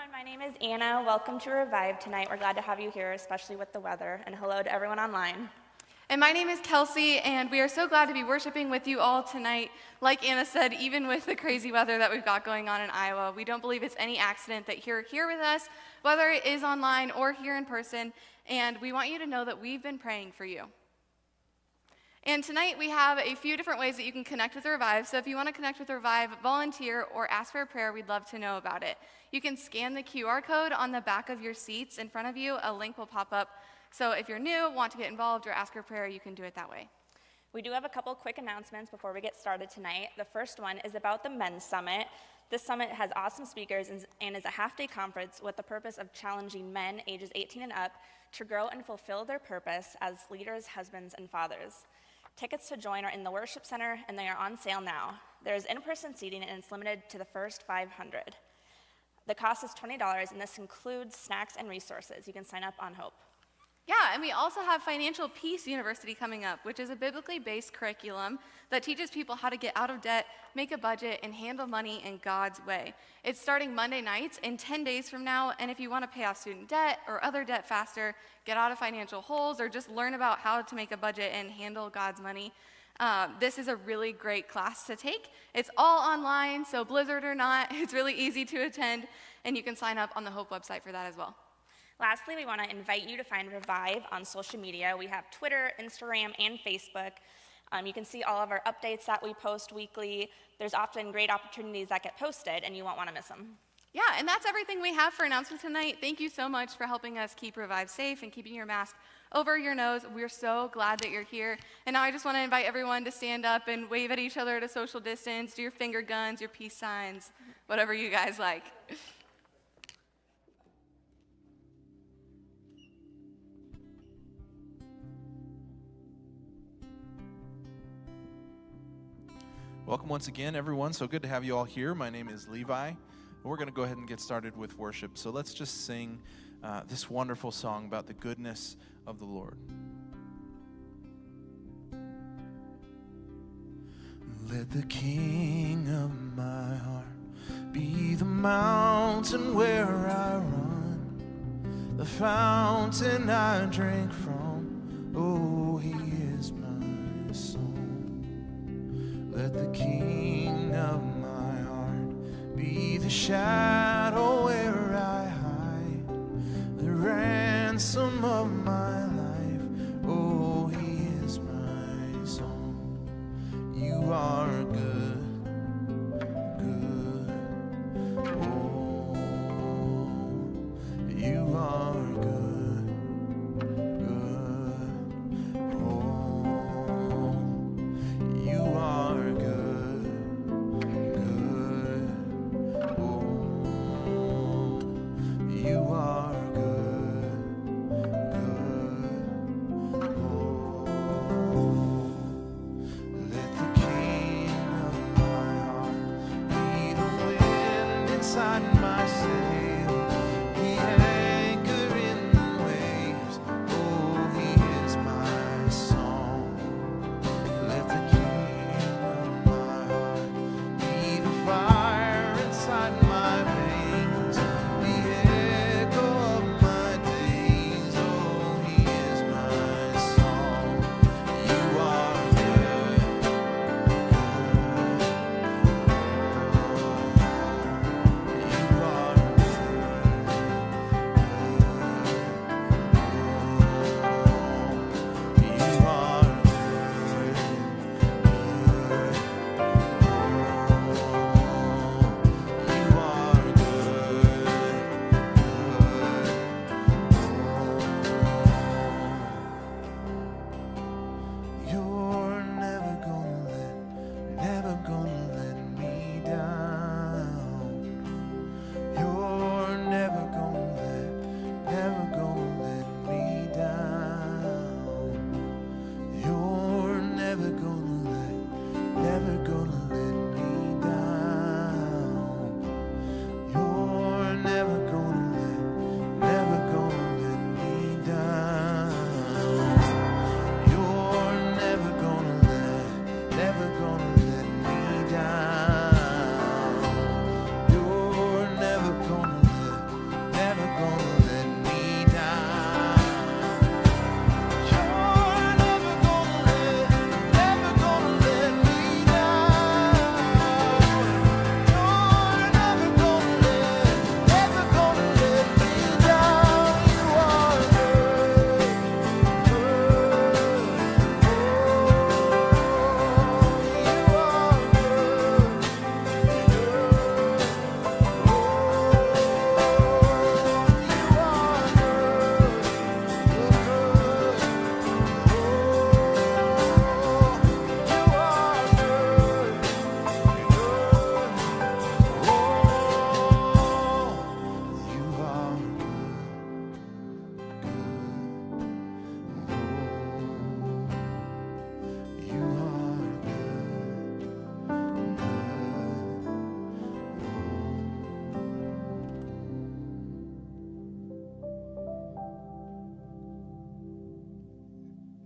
everyone, my name is Anna. Welcome to Revive tonight. We're glad to have you here, especially with the weather, and hello to everyone online. And my name is Kelsey, and we are so glad to be worshiping with you all tonight. Like Anna said, even with the crazy weather that we've got going on in Iowa, we don't believe it's any accident that you're here with us, whether it is online or here in person, and we want you to know that we've been praying for you. And tonight we have a few different ways that you can connect with Revive. So if you want to connect with Revive, volunteer, or ask for a prayer, we'd love to know about it. You can scan the QR code on the back of your seats in front of you. A link will pop up. So if you're new, want to get involved, or ask for a prayer, you can do it that way. We do have a couple quick announcements before we get started tonight. The first one is about the Men's Summit. This summit has awesome speakers and is a half-day conference with the purpose of challenging men ages 18 and up to grow and fulfill their purpose as leaders, husbands, and fathers. Tickets to join are in the worship center, and they are on sale now. There is in-person seating, and it's limited to the first 500. The cost is $20, and this includes snacks and resources. You can sign up on Hope. Yeah, and we also have Financial Peace University coming up, which is a biblically based curriculum that teaches people how to get out of debt, make a budget, and handle money in God's way. It's starting Monday nights in 10 days from now, and if you want to pay off student debt or other debt faster, get out of financial holes, or just learn about how to make a budget and handle God's money, this is a really great class to take. It's all online, so blizzard or not, it's really easy to attend, and you can sign up on the Hope website for that as well. Lastly, we want to invite you to find Revive on social media. We have Twitter, Instagram, and Facebook. You can see all of our updates that we post weekly. There's often great opportunities that get posted, and you won't want to miss them. Yeah, and that's everything we have for announcements tonight. Thank you so much for helping us keep Revive safe and keeping your mask over your nose. We're so glad that you're here. And now I just want to invite everyone to stand up and wave at each other to social distance, do your finger guns, your peace signs, whatever you guys like. Welcome once again, everyone. So good to have you all here. My name is Levi. We're going to go ahead and get started with worship. So let's just sing this wonderful song about the goodness of the Lord. Let the King of my heart be the mountain where I run, the fountain I drink from. Oh, he is my song. Let the King of my heart be the shadow where I hide, the ransom of my life. Oh, he is my song. You are good, good. Oh, you are good, good. Oh, you are good, good. Oh,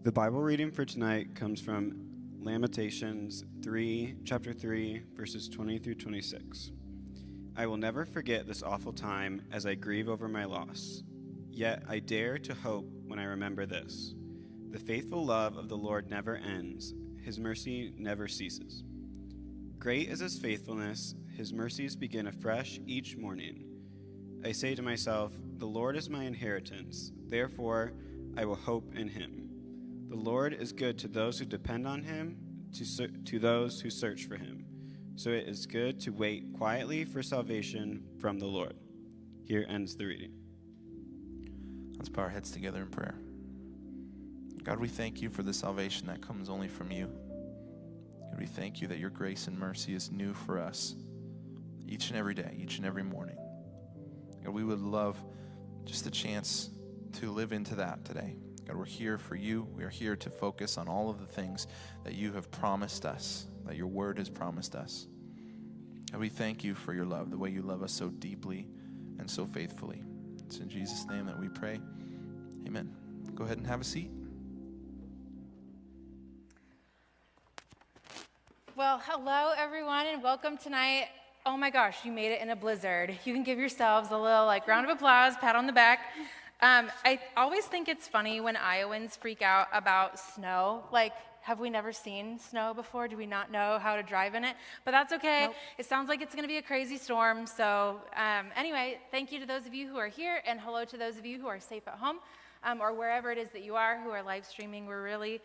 The Bible reading for tonight comes from Lamentations chapter 3, verses 20 through 26. I will never forget this awful time as I grieve over my loss. Yet I dare to hope when I remember this. The faithful love of the Lord never ends. His mercy never ceases. Great is his faithfulness. His mercies begin afresh each morning. I say to myself, the Lord is my inheritance. Therefore, I will hope in him. The Lord is good to those who depend on him, to those who search for him. So it is good to wait quietly for salvation from the Lord. Here ends the reading. Let's bow our heads together in prayer. God, we thank you for the salvation that comes only from you. God, we thank you that your grace and mercy is new for us each and every day, each and every morning. God, we would love just the chance to live into that today. God, we're here for you. We are here to focus on all of the things that you have promised us, that your word has promised us. God, we thank you for your love, the way you love us so deeply and so faithfully. It's in Jesus' name that we pray. Amen. Go ahead and have a seat. Well, hello everyone and welcome tonight. Oh my gosh, you made it in a blizzard. You can give yourselves a little round of applause, pat on the back. I always think it's funny when Iowans freak out about snow. Have we never seen snow before? Do we not know how to drive in it? But that's okay. Nope. It sounds like it's going to be a crazy storm. So anyway, thank you to those of you who are here, and hello to those of you who are safe at home or wherever it is that you are who are live streaming. We're really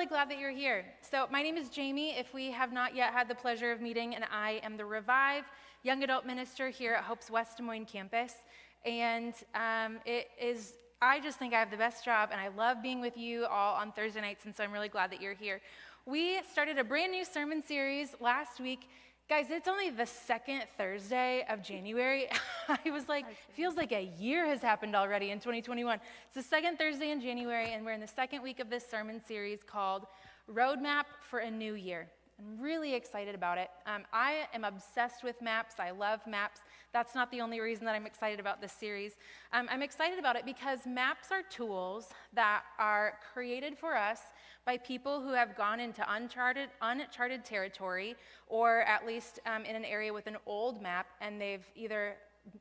glad that you're here. So my name is Jamie, if we have not yet had the pleasure of meeting, and I am the Revive Young Adult Minister here at Hope's West Des Moines campus. And I just think I have the best job, and I love being with you all on Thursday nights, and so I'm really glad that you're here. We started a brand new sermon series last week. Guys, it's only the second Thursday of January. I was like, it feels like a year has happened already in 2021. It's the second Thursday in January, and we're in the second week of this sermon series called Roadmap for a New Year. I'm really excited about it. I am obsessed with maps. I love maps. That's not the only reason that I'm excited about this series. I'm excited about it because maps are tools that are created for us by people who have gone into uncharted territory, or at least in an area with an old map, and they've either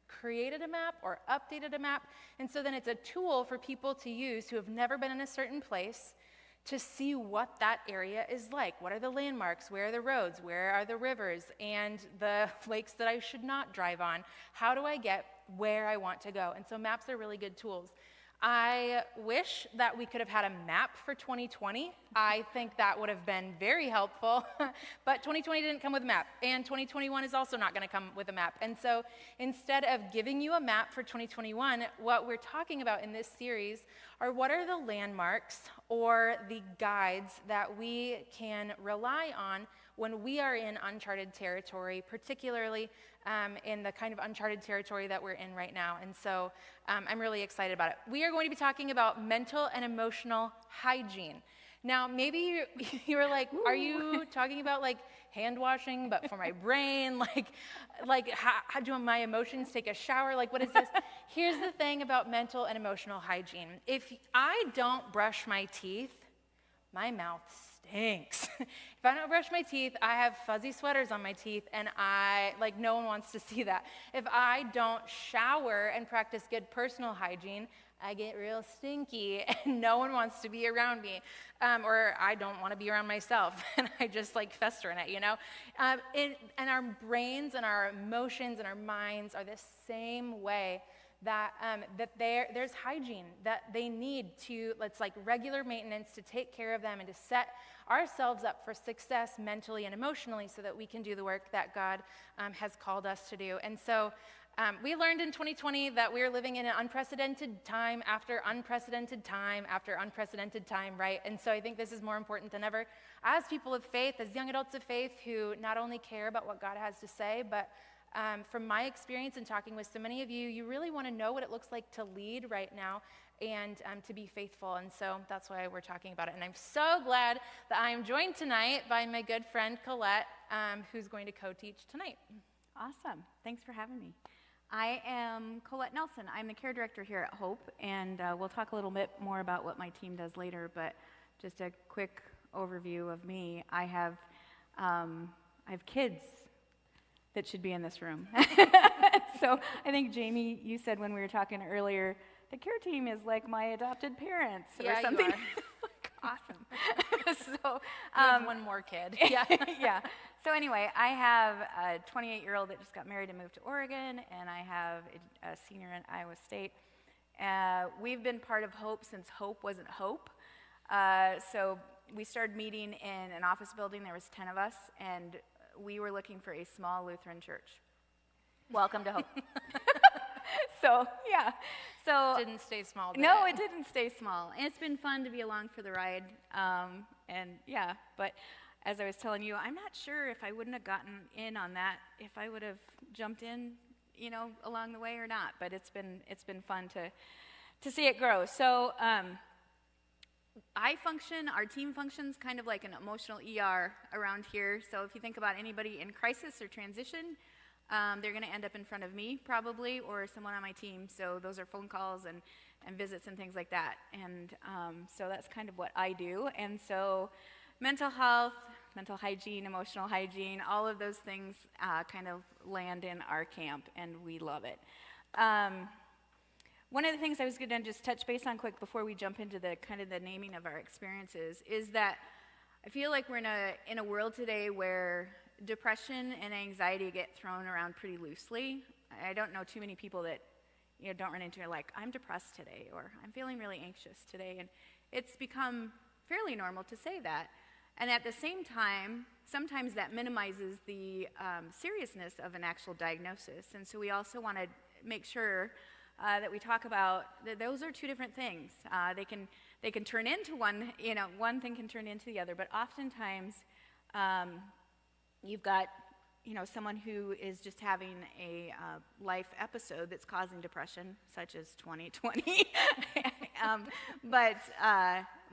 created a map or updated a map. And so then it's a tool for people to use who have never been in a certain place to see what that area is like. What are the landmarks? Where are the roads? Where are the rivers and the lakes that I should not drive on? How do I get where I want to go? And so maps are really good tools. I wish that we could have had a map for 2020. I think that would have been very helpful, but 2020 didn't come with a map, and 2021 is also not going to come with a map. And so instead of giving you a map for 2021, what we're talking about in this series are what are the landmarks or the guides that we can rely on when we are in uncharted territory, particularly in the kind of uncharted territory that we're in right now. And so I'm really excited about it. We are going to be talking about mental and emotional hygiene. Now, maybe you were like, are you talking about hand washing, but for my brain? How do my emotions take a shower? What is this? Here's the thing about mental and emotional hygiene. If I don't brush my teeth, my mouth stinks. If I don't brush my teeth, I have fuzzy sweaters on my teeth, and no one wants to see that. If I don't shower and practice good personal hygiene, I get real stinky, and no one wants to be around me. Or I don't want to be around myself, and I just fester in it, you know? And our brains and our emotions and our minds are the same way that there's hygiene that they need to, regular maintenance to take care of them and to set ourselves up for success mentally and emotionally so that we can do the work that God has called us to do. And so we learned in 2020 that we're living in an unprecedented time after unprecedented time after unprecedented time, right? And so I think this is more important than ever as people of faith, as young adults of faith who not only care about what God has to say, but from my experience in talking with so many of you, you really want to know what it looks like to lead right now and to be faithful. And so that's why we're talking about it. And I'm so glad that I am joined tonight by my good friend Colette, who's going to co-teach tonight. Awesome. Thanks for having me. I am Colette Nelson. I'm the care director here at Hope, and we'll talk a little bit more about what my team does later. But just a quick overview of me. I have kids that should be in this room. So I think, Jamie, you said when we were talking earlier, the care team is like my adopted parents or Yeah, something. you are. Awesome. So You have one more kid. Yeah. yeah. So anyway, I have a 28-year-old that just got married and moved to Oregon, and I have a senior in Iowa State. We've been part of Hope since Hope wasn't Hope. So we started meeting in an office building. There was 10 of us, and we were looking for a small Lutheran church. Welcome to Hope. So, yeah. So Didn't stay small, did no, it? it didn't stay small. And it's been fun to be along for the ride. And yeah, but as I was telling you, I'm not sure if I wouldn't have gotten in on that, if I would have jumped in, along the way or not. But it's been fun to see it grow. So our team functions kind of like an emotional ER around here. So if you think about anybody in crisis or transition, they're going to end up in front of me probably, or someone on my team. So those are phone calls and visits and things like that. And so that's kind of what I do. And so mental health, mental hygiene, emotional hygiene, all of those things kind of land in our camp, and we love it. One of the things I was going to just touch base on quick before we jump into the kind of the naming of our experiences is that I feel like we're in a world today where depression and anxiety get thrown around pretty loosely. I don't know too many people that don't run into like, I'm depressed today, or I'm feeling really anxious today, and it's become fairly normal to say that. And at the same time, sometimes that minimizes the seriousness of an actual diagnosis. And so we also want to make sure that we talk about that those are two different things. They can turn into one, one thing can turn into the other, but oftentimes you've got someone who is just having a life episode that's causing depression, such as 2020.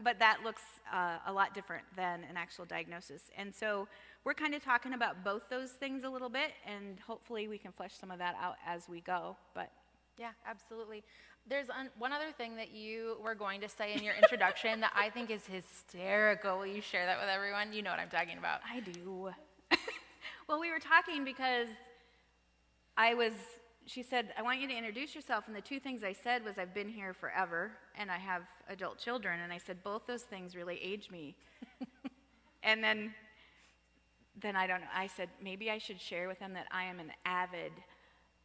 But that looks a lot different than an actual diagnosis. And so we're kind of talking about both those things a little bit, and hopefully we can flesh some of that out as we go. But Yeah, absolutely. There's one other thing that you were going to say in your introduction that I think is hysterical. Will you share that with everyone? You know what I'm talking about. I do. Well, we were talking because she said, I want you to introduce yourself. And the two things I said was, I've been here forever and I have adult children. And I said, both those things really age me. And then I don't know, I said, maybe I should share with them that I am an avid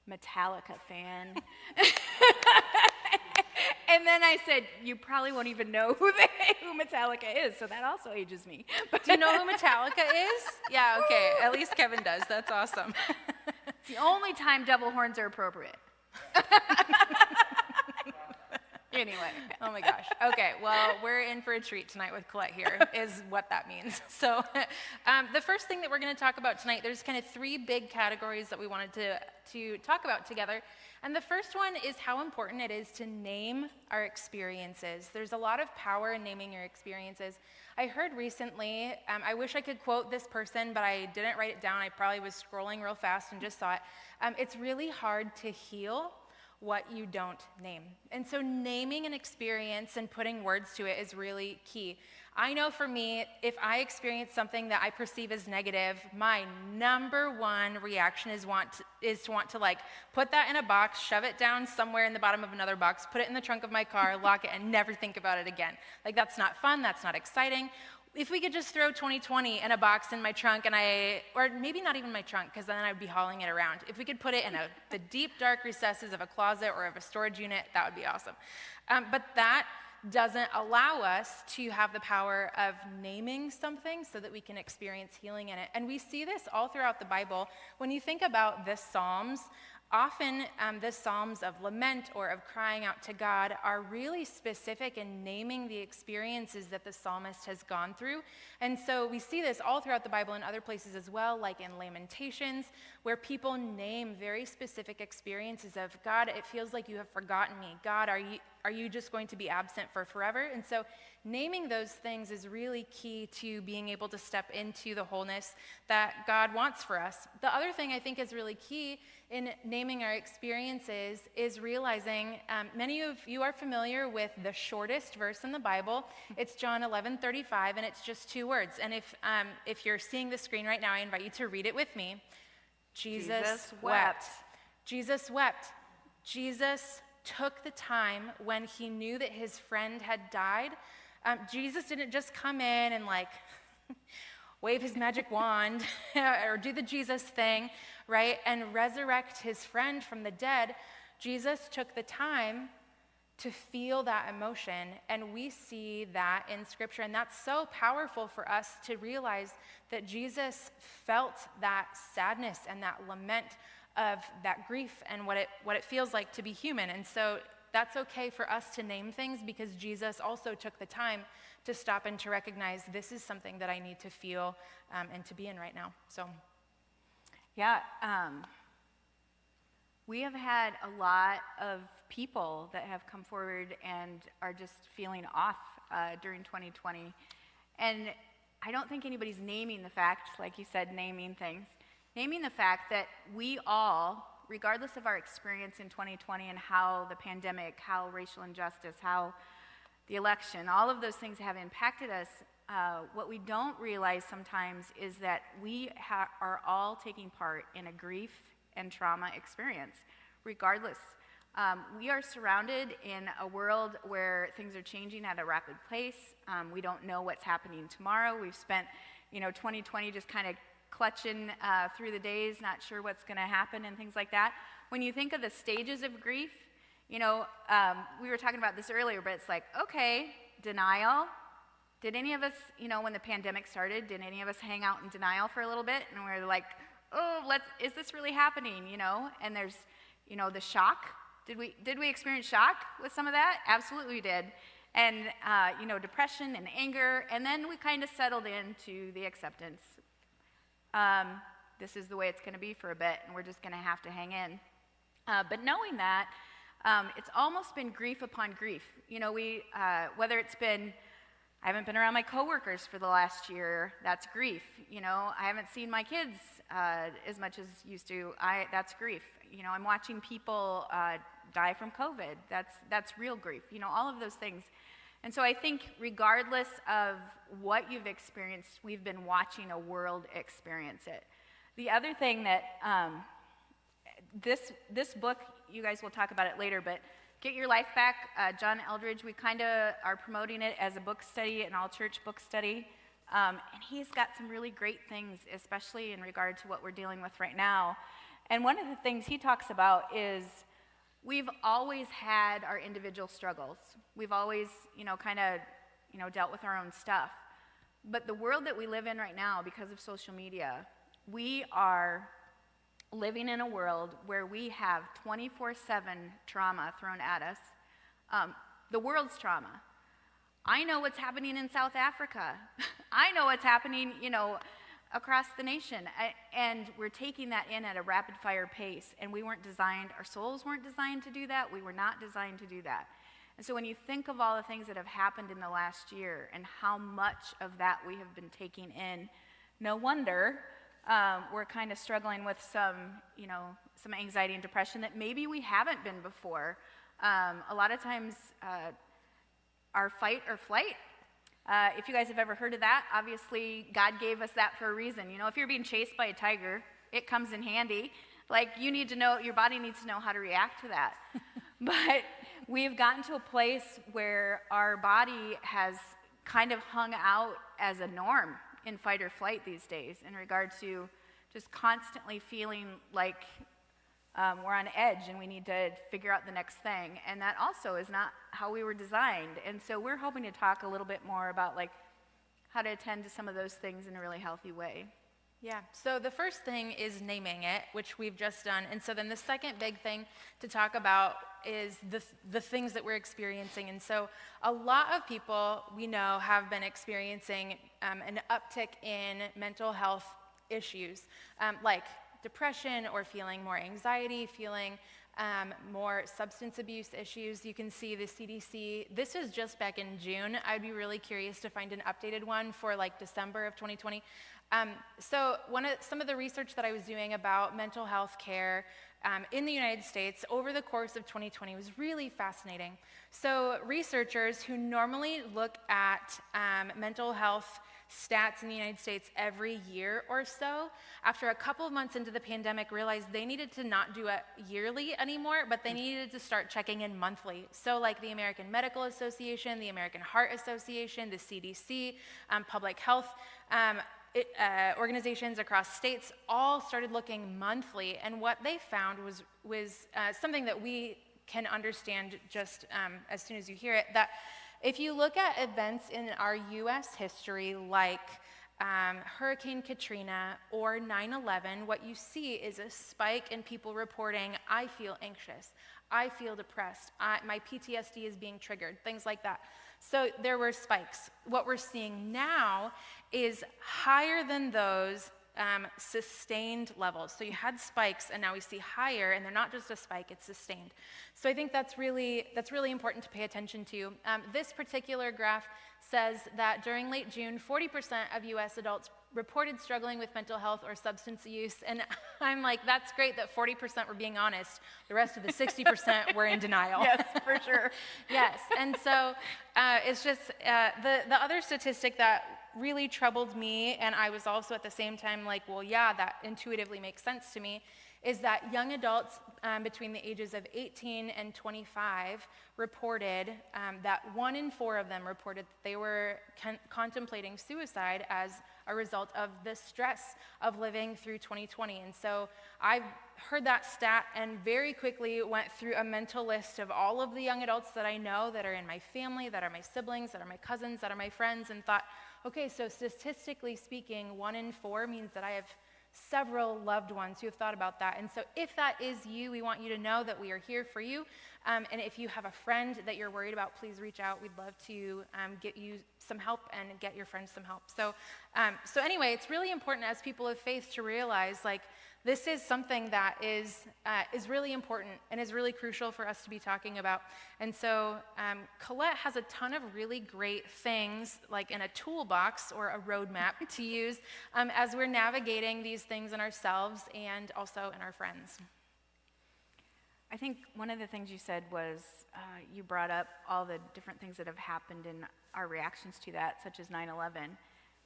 Metallica fan. And then I said, you probably won't even know who Metallica is, so that also ages me. Do you know who Metallica is? Yeah, okay. At least Kevin does. That's awesome. It's the only time devil horns are appropriate. Anyway. Oh my gosh. Okay, well, we're in for a treat tonight with Colette here, is what that means. So the first thing that we're going to talk about tonight, there's kind of three big categories that we wanted to talk about together. And the first one is how important it is to name our experiences. There's a lot of power in naming your experiences. I heard recently, I wish I could quote this person, but I didn't write it down. I probably was scrolling real fast and just saw it. It's really hard to heal what you don't name. And so naming an experience and putting words to it is really key. I know for me, if I experience something that I perceive as negative, my number one reaction is to want to like put that in a box, shove it down somewhere in the bottom of another box, put it in the trunk of my car, lock it, and never think about it again. Like, that's not fun, that's not exciting. If we could just throw 2020 in a box in my trunk, or maybe not even my trunk, because then I'd be hauling it around. If we could put it in the deep, dark recesses of a closet or of a storage unit, that would be awesome. But that doesn't allow us to have the power of naming something so that we can experience healing in it. And we see this all throughout the Bible. When you think about the Psalms, often the Psalms of lament or of crying out to God are really specific in naming the experiences that the psalmist has gone through. And so we see this all throughout the Bible and other places as well, like in Lamentations, where people name very specific experiences of, God, it feels like you have forgotten me. God, are you just going to be absent for forever? And so naming those things is really key to being able to step into the wholeness that God wants for us. The other thing I think is really key in naming our experiences is realizing, many of you are familiar with the shortest verse in the Bible. It's John 11:35, and it's just 2 words. And if you're seeing the screen right now, I invite you to read it with me. Jesus wept. Jesus wept. Jesus took the time when he knew that his friend had died. Jesus didn't just come in and wave his magic wand or do the Jesus thing, right, and resurrect his friend from the dead. Jesus took the time to feel that emotion, and we see that in Scripture, and that's so powerful for us to realize that Jesus felt that sadness and that lament of that grief and what it feels like to be human. And so that's okay for us to name things, because Jesus also took the time to stop and to recognize this is something that I need to feel and to be in right now. So, Yeah, we have had a lot of people that have come forward and are just feeling off during 2020. And I don't think anybody's naming the fact, like you said, naming things, naming the fact that we all, regardless of our experience in 2020 and how the pandemic, how racial injustice, how the election, all of those things have impacted us, what we don't realize sometimes is that we are all taking part in a grief and trauma experience, regardless. We are surrounded in a world where things are changing at a rapid pace. We don't know what's happening tomorrow. We've spent, 2020 just kind of clutching through the days, not sure what's going to happen and things like that. When you think of the stages of grief, we were talking about this earlier, but it's like, okay, denial. Did any of us, when the pandemic started, did any of us hang out in denial for a little bit? And we were like, oh, is this really happening, And there's, the shock. Did we experience shock with some of that? Absolutely we did. And, depression and anger. And then we kind of settled into the acceptance. This is the way it's going to be for a bit, and we're just going to have to hang in. But knowing that, it's almost been grief upon grief. Whether it's been, I haven't been around my coworkers for the last year, that's grief. I haven't seen my kids as much as used to, that's grief. I'm watching people die from COVID, that's real grief. All of those things. And so I think regardless of what you've experienced, we've been watching a world experience it. The other thing that this book, you guys will talk about it later, but Get Your Life Back, John Eldredge, we kind of are promoting it as a book study, an all-church book study. And he's got some really great things, especially in regard to what we're dealing with right now. And one of the things he talks about is we've always had our individual struggles. We've always, dealt with our own stuff. But the world that we live in right now, because of social media, we are living in a world where we have 24/7 trauma thrown at us. The world's trauma. I know what's happening in South Africa. I know what's happening, across the nation. And we're taking that in at a rapid fire pace. And we weren't designed, our souls weren't designed to do that. We were not designed to do that. And so when you think of all the things that have happened in the last year and how much of that we have been taking in, no wonder we're kind of struggling with some anxiety and depression that maybe we haven't been before. A lot of times, our fight or flight. If you guys have ever heard of that, obviously God gave us that for a reason. If you're being chased by a tiger, it comes in handy. You need to know, your body needs to know how to react to that. But we've gotten to a place where our body has kind of hung out as a norm in fight or flight these days in regard to just constantly feeling like we're on edge and we need to figure out the next thing. And that also is not how we were designed. And so we're hoping to talk a little bit more about how to attend to some of those things in a really healthy way. Yeah, so the first thing is naming it, which we've just done. And so then the second big thing to talk about is the things that we're experiencing. And so a lot of people we know have been experiencing an uptick in mental health issues, like depression or feeling more anxiety, feeling more substance abuse issues. You can see the CDC. This is just back in June. I'd be really curious to find an updated one for like December of 2020. So some of the research that I was doing about mental health care in the United States over the course of 2020 was really fascinating. So researchers who normally look at mental health stats in the United States every year or so, after a couple of months into the pandemic, realized they needed to not do it yearly anymore, but they needed to start checking in monthly. So like the American Medical Association, the American Heart Association, the CDC, public health organizations across states all started looking monthly, and what they found was something that we can understand just as soon as you hear it, that if you look at events in our US history like Hurricane Katrina or 9/11, what you see is a spike in people reporting, I feel anxious, I feel depressed, my PTSD is being triggered, things like that. So there were spikes. What we're seeing now is higher than those sustained levels. So you had spikes, and now we see higher, and they're not just a spike, it's sustained. So I think that's really important to pay attention to. This particular graph says that during late June, 40% of US adults reported struggling with mental health or substance use, and I'm like, that's great that 40% were being honest. The rest of the 60% were in denial. Yes, for sure. Yes, and so it's just the other statistic that really troubled me, and I was also at the same time like, well, yeah, that intuitively makes sense to me, is that young adults between the ages of 18 and 25 reported that 1 in 4 of them reported that they were contemplating suicide as a result of the stress of living through 2020. And so I heard that stat and very quickly went through a mental list of all of the young adults that I know that are in my family, that are my siblings, that are my cousins, that are my friends, and thought, okay, so statistically speaking, 1 in 4 means that I have several loved ones who have thought about that. And so if that is you, we want you to know that we are here for you. And if you have a friend that you're worried about, please reach out. We'd love to get you some help and get your friends some help. So anyway, it's really important as people of faith to realize, like, this is something that is really important and is really crucial for us to be talking about. And so Colette has a ton of really great things, like in a toolbox or a roadmap to use as we're navigating these things in ourselves and also in our friends. I think one of the things you said was you brought up all the different things that have happened in our reactions to that, such as 9/11.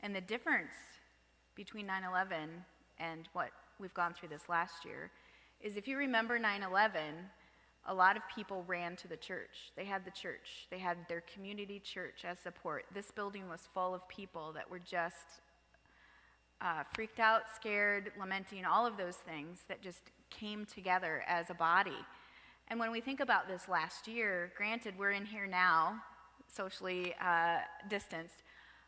And the difference between 9/11 and what we've gone through this last year is, if you remember 9/11, a lot of people ran to the church. They had the church. They had their community church as support. This building was full of people that were just freaked out, scared, lamenting, all of those things that just came together as a body. And when we think about this last year, granted, we're in here now, socially distanced,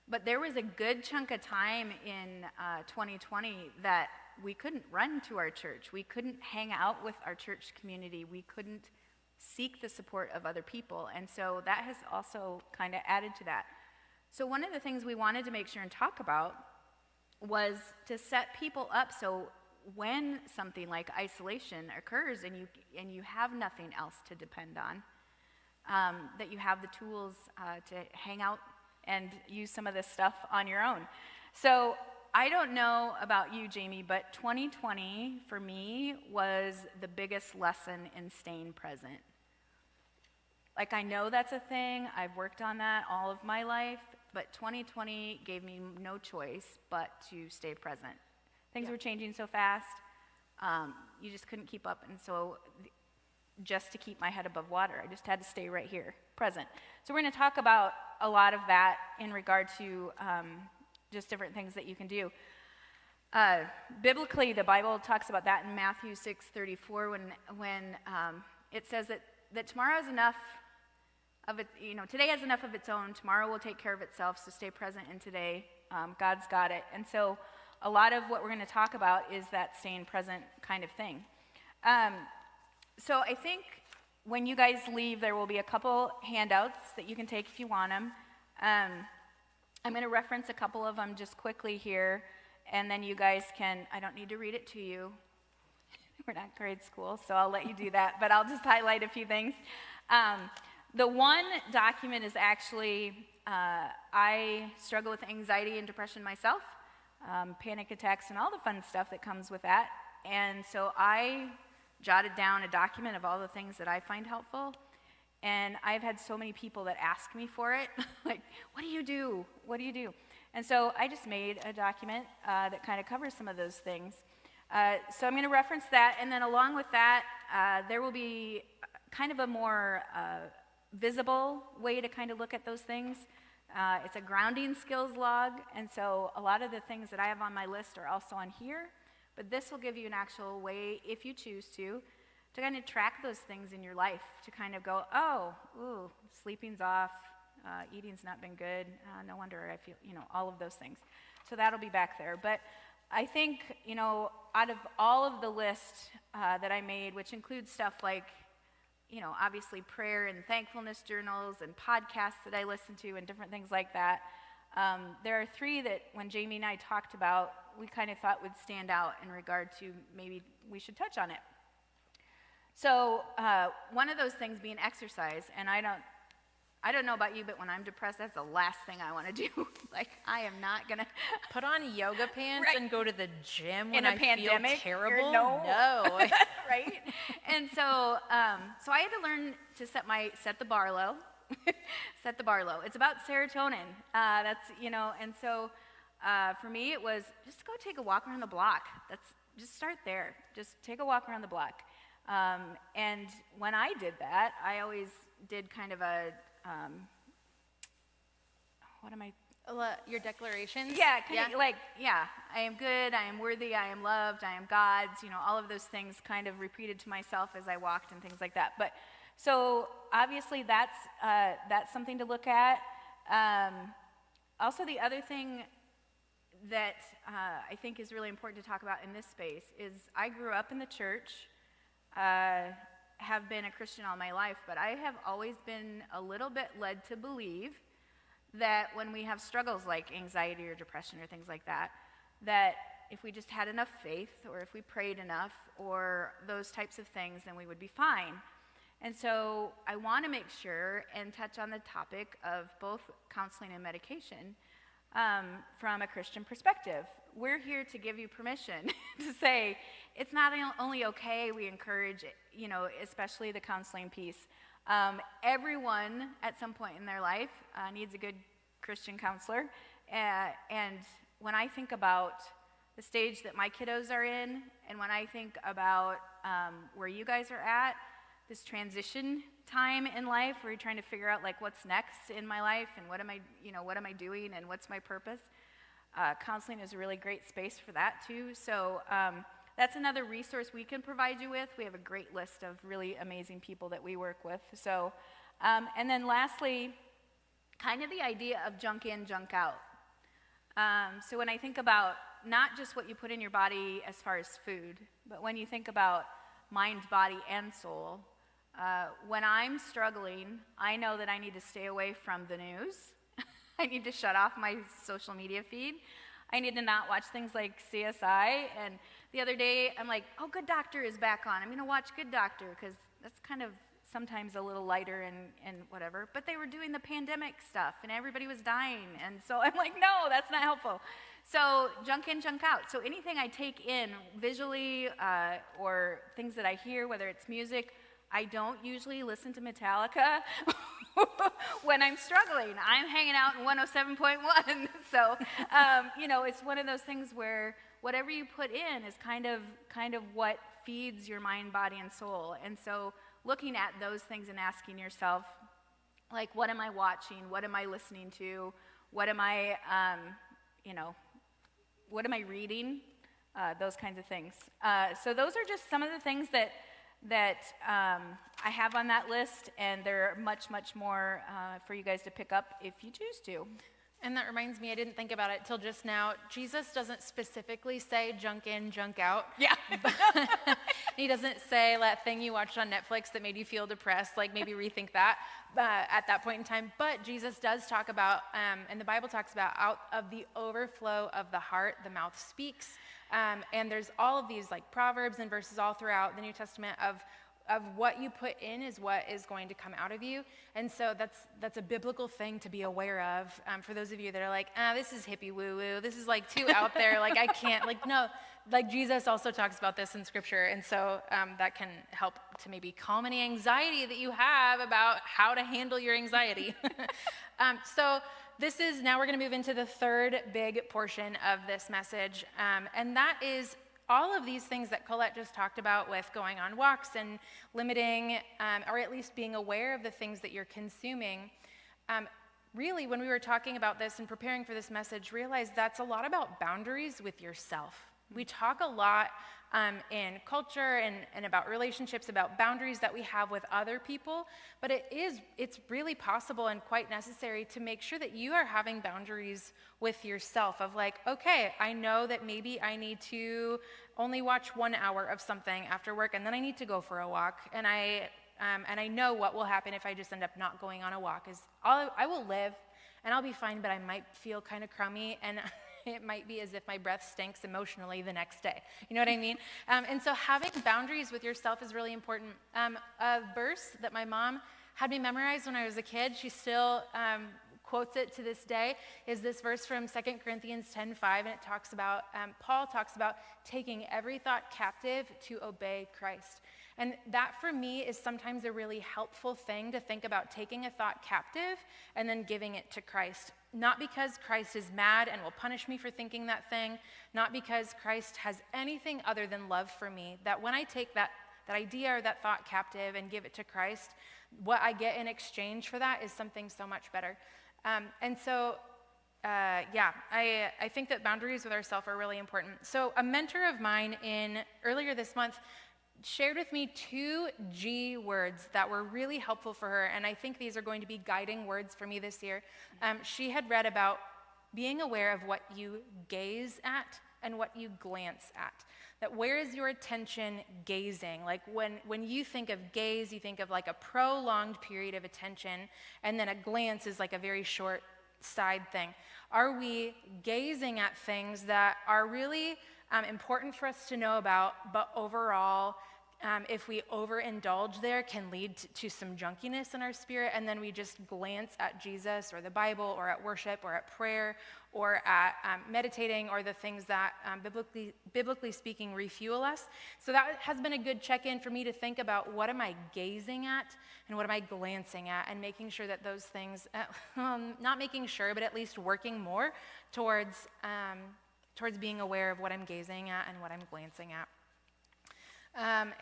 but there was a good chunk of time in 2020 that we couldn't run to our church. We couldn't hang out with our church community. We couldn't seek the support of other people. And so that has also kind of added to that. So one of the things we wanted to make sure and talk about was to set people up so when something like isolation occurs and you have nothing else to depend on, that you have the tools to hang out and use some of this stuff on your own. So I don't know about you, Jamie, but 2020 for me was the biggest lesson in staying present. Like, I know that's a thing. I've worked on that all of my life, but 2020 gave me no choice but to stay present. Things were changing so fast, you just couldn't keep up. And so just to keep my head above water, I just had to stay right here, present. So we're going to talk about a lot of that in regard to just different things that you can do. Biblically, the Bible talks about that in Matthew 6:34 when it says that tomorrow is enough of it. Today has enough of its own. Tomorrow will take care of itself. So stay present in today. God's got it. And so a lot of what we're going to talk about is that staying present kind of thing. So I think when you guys leave, there will be a couple handouts that you can take if you want them. I'm going to reference a couple of them just quickly here, and then you guys can, I don't need to read it to you. We're not grade school, so I'll let you do that, but I'll just highlight a few things. The one document is actually, I struggle with anxiety and depression myself, panic attacks and all the fun stuff that comes with that. And so I jotted down a document of all the things that I find helpful. And I've had so many people that ask me for it, like, what do you do? What do you do? And so I just made a document that kind of covers some of those things. So I'm going to reference that, and then along with that, there will be kind of a more visible way to kind of look at those things. It's a grounding skills log, and so a lot of the things that I have on my list are also on here, but this will give you an actual way, if you choose to kind of track those things in your life, to kind of go, oh, ooh, sleeping's off, eating's not been good, no wonder I feel, all of those things. So that'll be back there. But I think, out of all of the list that I made, which includes stuff like, obviously prayer and thankfulness journals and podcasts that I listen to and different things like that, there are three that when Jamie and I talked about, we kind of thought would stand out in regard to maybe we should touch on it. So one of those things being exercise, and I don't know about you, but when I'm depressed, that's the last thing I want to do. Like, I am not going to Put on yoga pants and go to the gym when in a I pandemic, feel terrible? No. Right? And so so I had to learn to set the bar low. Set the bar low. It's about serotonin. That's, and so for me, it was just go take a walk around the block. Just start there. Just take a walk around the block. And when I did that, I always did kind of a, Your declarations? yeah, kind of like, I am good, I am worthy, I am loved, I am God's, all of those things kind of repeated to myself as I walked and things like that. But so obviously that's something to look at. Also, the other thing that I think is really important to talk about in this space is I grew up in the church, have been a Christian all my life, but I have always been a little bit led to believe that when we have struggles like anxiety or depression or things like that, that if we just had enough faith or if we prayed enough or those types of things, then we would be fine. And so I want to make sure and touch on the topic of both counseling and medication from a Christian perspective. We're here to give you permission to say it's not only okay, we encourage it, especially the counseling piece. Everyone at some point in their life needs a good Christian counselor. And when I think about the stage that my kiddos are in, and when I think about where you guys are at, this transition time in life where you're trying to figure out like what's next in my life and what am I doing and what's my purpose, counseling is a really great space for that too. So that's another resource we can provide you with. We have a great list of really amazing people that we work with. So, and then lastly, kind of the idea of junk in, junk out. So when I think about not just what you put in your body as far as food, but when you think about mind, body, and soul, when I'm struggling, I know that I need to stay away from the news. I need to shut off my social media feed. I need to not watch things like CSI. And the other day, I'm like, oh, Good Doctor is back on. I'm going to watch Good Doctor because that's kind of sometimes a little lighter and whatever. But they were doing the pandemic stuff, and everybody was dying. And so I'm like, no, that's not helpful. So junk in, junk out. So anything I take in visually or things that I hear, whether it's music, I don't usually listen to Metallica when I'm struggling. I'm hanging out in 107.1. So, it's one of those things where whatever you put in is kind of what feeds your mind, body, and soul. And so looking at those things and asking yourself, like, what am I watching? What am I listening to? What am I, what am I reading? Those kinds of things. So those are just some of the things that I have on that list, and there are much, much more for you guys to pick up if you choose to. And that reminds me, I didn't think about it till just now. Jesus doesn't specifically say junk in, junk out. Yeah. He doesn't say that thing you watched on Netflix that made you feel depressed, like maybe rethink that at that point in time. But Jesus does talk about, and the Bible talks about, out of the overflow of the heart, the mouth speaks. And there's all of these like proverbs and verses all throughout the New Testament of what you put in is what is going to come out of you. And so that's a biblical thing to be aware of. For those of you that are like, this is hippie woo-woo, this is like too out there, like I can't, like no, like Jesus also talks about this in Scripture. And so that can help to maybe calm any anxiety that you have about how to handle your anxiety. So this is, now we're gonna move into the third big portion of this message. And that is all of these things that Colette just talked about with going on walks and limiting, or at least being aware of the things that you're consuming. Really, when we were talking about this and preparing for this message, realized that's a lot about boundaries with yourself. We talk a lot in culture and about relationships, about boundaries that we have with other people, but it's really possible and quite necessary to make sure that you are having boundaries with yourself of like, okay, I know that maybe I need to only watch 1 hour of something after work, and then I need to go for a walk, and I know what will happen if I just end up not going on a walk is I will live and I'll be fine, but I might feel kind of crummy, and it might be as if my breath stinks emotionally the next day. You know what I mean? And so having boundaries with yourself is really important. A verse that my mom had me memorize when I was a kid, she still quotes it to this day, is this verse from 2 Corinthians 10:5, and it talks about, Paul talks about taking every thought captive to obey Christ. And that for me is sometimes a really helpful thing to think about, taking a thought captive and then giving it to Christ. Not because Christ is mad and will punish me for thinking that thing, not because Christ has anything other than love for me, that when I take that idea or that thought captive and give it to Christ, what I get in exchange for that is something so much better. I think that boundaries with ourselves are really important. So a mentor of mine earlier this month shared with me 2 G words that were really helpful for her, and I think these are going to be guiding words for me this year. She had read about being aware of what you gaze at and what you glance at. That where is your attention gazing? Like when you think of gaze, you think of like a prolonged period of attention, and then a glance is like a very short side thing. Are we gazing at things that are really important for us to know about, but overall, if we overindulge there, can lead to some junkiness in our spirit, and then we just glance at Jesus or the Bible or at worship or at prayer or at meditating or the things that, biblically speaking, refuel us. So that has been a good check-in for me to think about, what am I gazing at and what am I glancing at, and making sure that those things, not making sure, but at least working more towards being aware of what I'm gazing at and what I'm glancing at.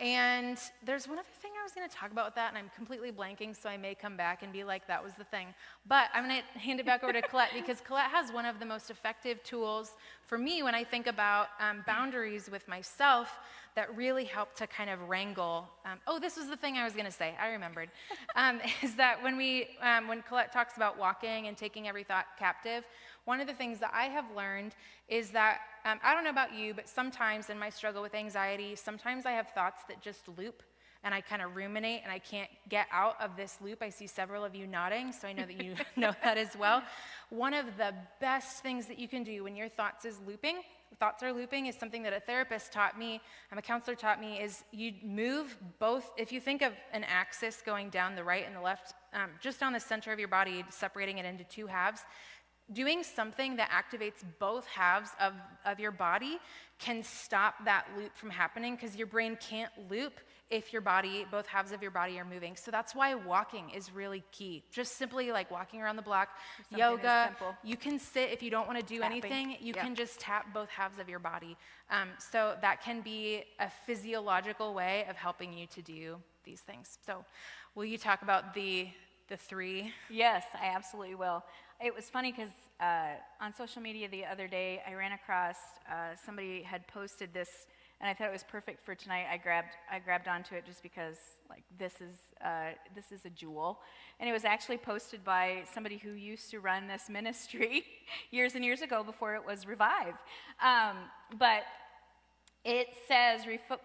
And there's one other thing I was going to talk about with that, and I'm completely blanking, so I may come back and be like, that was the thing. But I'm going to hand it back over to Colette, because Colette has one of the most effective tools for me when I think about boundaries with myself that really help to kind of wrangle. This was the thing I was going to say. I remembered. Is that when Colette talks about walking and taking every thought captive, one of the things that I have learned is that, I don't know about you, but sometimes in my struggle with anxiety, sometimes I have thoughts that just loop, and I kind of ruminate, and I can't get out of this loop. I see several of you nodding, so I know that you know that as well. One of the best things that you can do when your thoughts are looping is something that a therapist taught me, a counselor taught me, is you move both. If you think of an axis going down the right and the left, just on the center of your body, separating it into 2 halves, doing something that activates both halves of your body can stop that loop from happening, because your brain can't loop if both halves of your body are moving. So that's why walking is really key. Just simply like walking around the block, yoga. You can sit if you don't want to do anything. You can just tap both halves of your body. So that can be a physiological way of helping you to do these things. So will you talk about the 3? Yes, I absolutely will. It was funny because on social media the other day, I ran across somebody had posted this, and I thought it was perfect for tonight. I grabbed onto it just because, like, this is a jewel, and it was actually posted by somebody who used to run this ministry years and years ago before it was revived. But it says,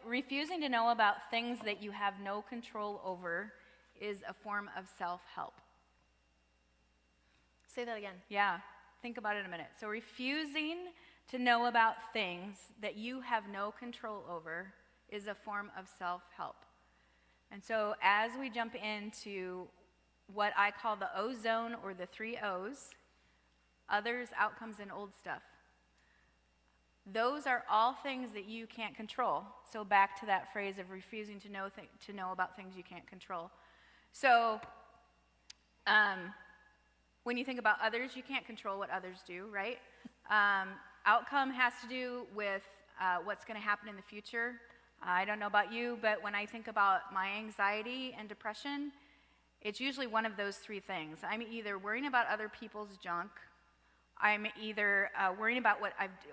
refusing to know about things that you have no control over is a form of self-help. Say that again. Yeah, think about it a minute. So refusing to know about things that you have no control over is a form of self-help. And so as we jump into what I call the O zone, or the 3 O's, others, outcomes, and old stuff. Those are all things that you can't control. So back to that phrase of refusing to know about things you can't control. So when you think about others, you can't control what others do, right? Outcome has to do with what's going to happen in the future. I don't know about you, but when I think about my anxiety and depression, it's usually one of those 3 things. I'm either worrying about other people's junk, I'm either worrying about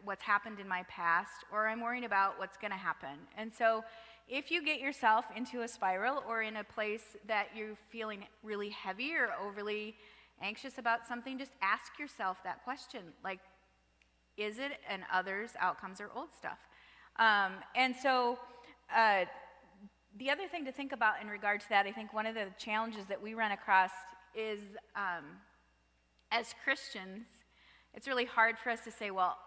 what's happened in my past, or I'm worrying about what's going to happen. And so if you get yourself into a spiral or in a place that you're feeling really heavy or overly anxious about something, just ask yourself that question, like, is it an others, outcomes, or old stuff? And so the other thing to think about in regard to that, I think one of the challenges that we run across is, as Christians, it's really hard for us to say, well,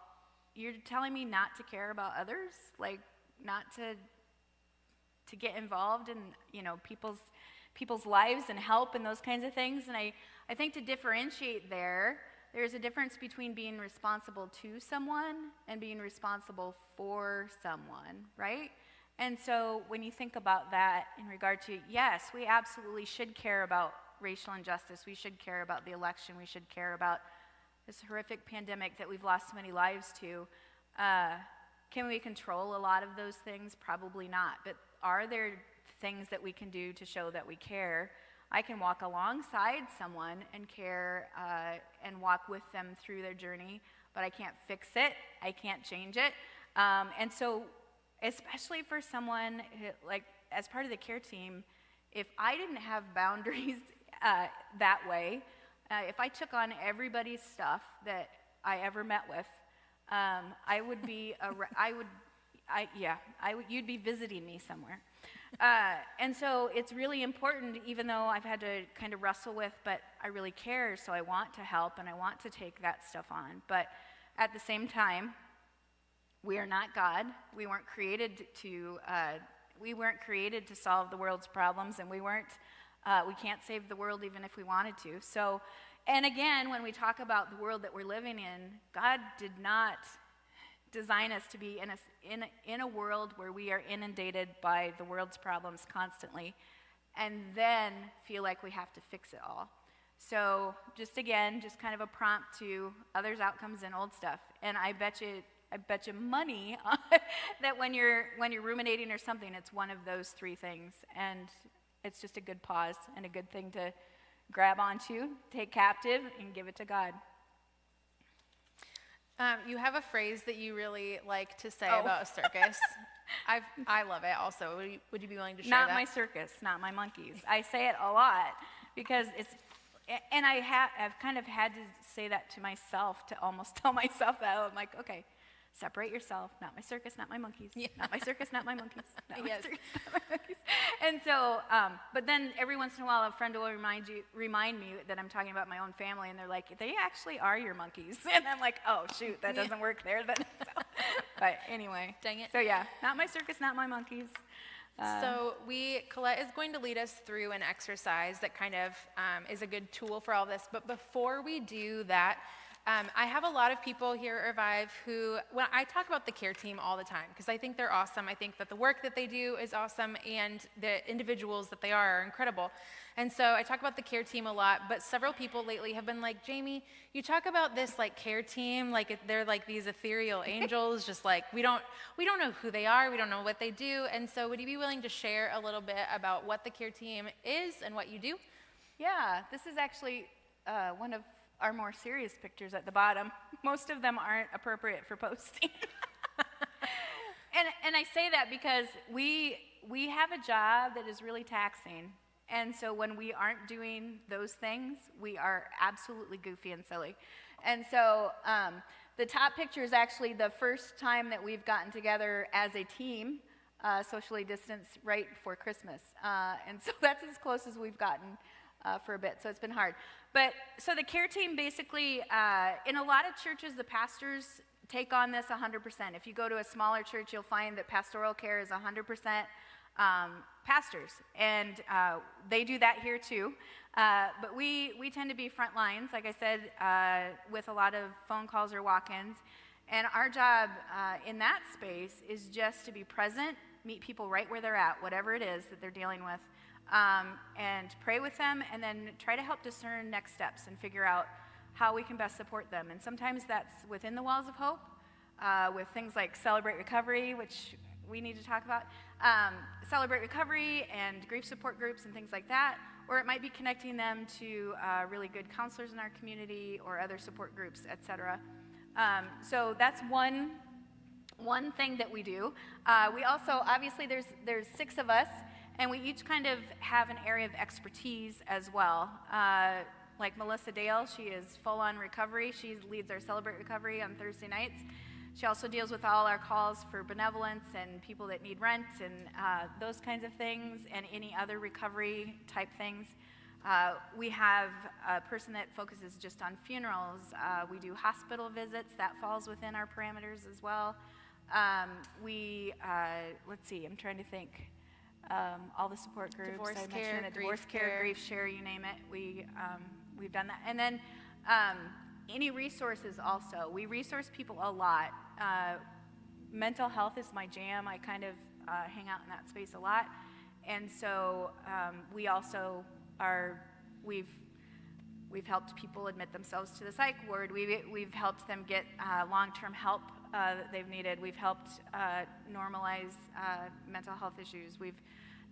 you're telling me not to care about others, like not to get involved in, people's lives and help and those kinds of things. And I think to differentiate there's a difference between being responsible to someone and being responsible for someone, right? And so when you think about that in regard to, yes, we absolutely should care about racial injustice, we should care about the election, we should care about this horrific pandemic that we've lost so many lives to. Can we control a lot of those things? Probably not. But are there things that we can do to show that we care? I can walk alongside someone and care and walk with them through their journey, but I can't fix it. I can't change it. And so, especially for someone like as part of the care team, if I didn't have boundaries that way, if I took on everybody's stuff that I ever met with, I would be you'd be visiting me somewhere. And so it's really important, even though I've had to kind of wrestle with, but I really care, so I want to help and I want to take that stuff on. But at the same time, we are not God. We weren't created to solve the world's problems, and we can't save the world even if we wanted to. So, and again, when we talk about the world that we're living in, God did not design us to be in a world where we are inundated by the world's problems constantly and then feel like we have to fix it all. So just kind of a prompt to others, outcomes, and old stuff. And I bet you money that when you're ruminating or something, it's one of those 3 things. And it's just a good pause and a good thing to grab onto, take captive, and give it to God. You have a phrase that you really like to say about a circus. I love it also. Would you be willing to share that? Not my circus, not my monkeys. I say it a lot because and I've kind of had to say that to myself, to almost tell myself that. I'm like, okay, separate yourself. Not my circus, not my monkeys. Yeah. Not my circus, not my monkeys. Not my circus, not my monkeys. And so, but then every once in a while, a friend will remind me that I'm talking about my own family, and they're like, they actually are your monkeys. And I'm like, oh, shoot, that doesn't work there then. So, but anyway. Dang it. So yeah, not my circus, not my monkeys. So Colette is going to lead us through an exercise that kind of is a good tool for all this. But before we do that, I have a lot of people here at Revive who, when I talk about the care team all the time, because I think they're awesome. I think that the work that they do is awesome, and the individuals that they are incredible. And so I talk about the care team a lot, but several people lately have been like, Jamie, you talk about this like care team, like they're like these ethereal angels, just like we don't know who they are, we don't know what they do. And so would you be willing to share a little bit about what the care team is and what you do? Yeah, this is actually one of our more serious pictures at the bottom. Most of them aren't appropriate for posting. and I say that because we have a job that is really taxing. And so when we aren't doing those things, we are absolutely goofy and silly. And so the top picture is actually the first time that we've gotten together as a team, socially distanced right before Christmas. And so that's as close as we've gotten for a bit, so it's been hard. But so the care team basically, in a lot of churches, the pastors take on this 100%. If you go to a smaller church, you'll find that pastoral care is 100% pastors, and they do that here too. But we tend to be front lines, like I said, with a lot of phone calls or walk-ins. And our job in that space is just to be present, meet people right where they're at, whatever it is that they're dealing with, and pray with them, and then try to help discern next steps and figure out how we can best support them. And sometimes that's within the walls of hope, with things like Celebrate Recovery, which we need to talk about, Celebrate Recovery and grief support groups and things like that, or it might be connecting them to really good counselors in our community or other support groups, etc. So that's one thing that we do. We also, obviously, there's 6 of us, and we each kind of have an area of expertise as well. Like Melissa Dale, she is full-on recovery. She leads our Celebrate Recovery on Thursday nights. She also deals with all our calls for benevolence and people that need rent and those kinds of things, and any other recovery type things. We have a person that focuses just on funerals. We do hospital visits. That falls within our parameters as well. Let's see, I'm trying to think. All the support groups. Divorce I mentioned care, it, grief divorce care, care. grief share, you name it. We've done that. And then any resources also. We resource people a lot. Mental health is my jam. I kind of hang out in that space a lot. And so we also we've helped people admit themselves to the psych ward. We've helped them get long-term help that they've needed. We've helped normalize mental health issues. We've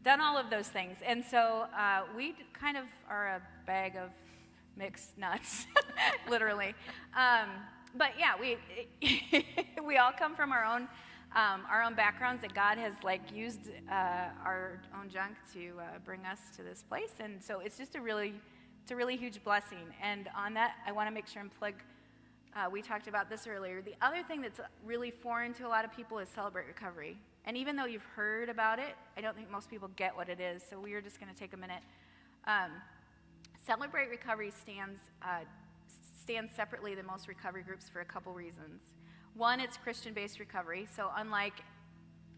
done all of those things. And so we kind of are a bag of mixed nuts, literally. But yeah, we all come from our own backgrounds that God has used our own junk to bring us to this place. And so it's just a really huge blessing. And on that, I want to make sure and plug. We talked about this earlier. The other thing that's really foreign to a lot of people is Celebrate Recovery. And even though you've heard about it, I don't think most people get what it is. So we are just going to take a minute. Celebrate Recovery stands separately than most recovery groups for a couple reasons. One, it's Christian-based recovery. So unlike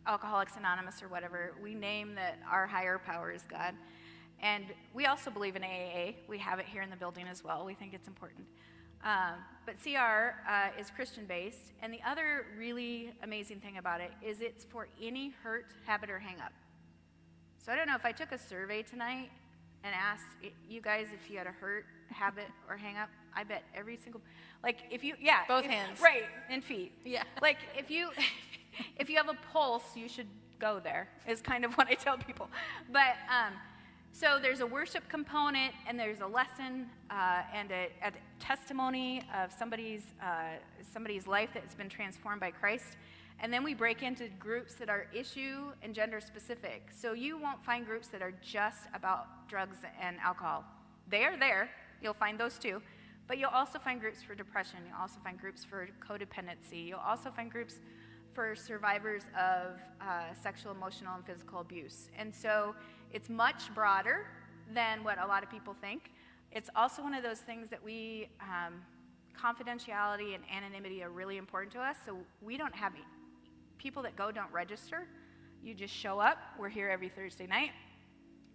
Alcoholics Anonymous or whatever, we name that our higher power is God. And we also believe in AAA. We have it here in the building as well. We think it's important. But CR is Christian-based, and the other really amazing thing about it is it's for any hurt, habit, or hang-up. So I don't know, if I took a survey tonight and asked you guys if you had a hurt, habit, or hang-up, I bet every single, Both hands. Right, and feet. Yeah. If you have a pulse, you should go there, is kind of what I tell people. But, so there's a worship component, and there's a lesson and a testimony of somebody's life that's been transformed by Christ. And then we break into groups that are issue and gender specific. So you won't find groups that are just about drugs and alcohol. They are there. You'll find those too. But you'll also find groups for depression. You'll also find groups for codependency. You'll also find groups for survivors of sexual, emotional, and physical abuse. And so it's much broader than what a lot of people think. It's also one of those things that we, confidentiality and anonymity are really important to us. So we don't have, people that go don't register. You just show up. We're here every Thursday night.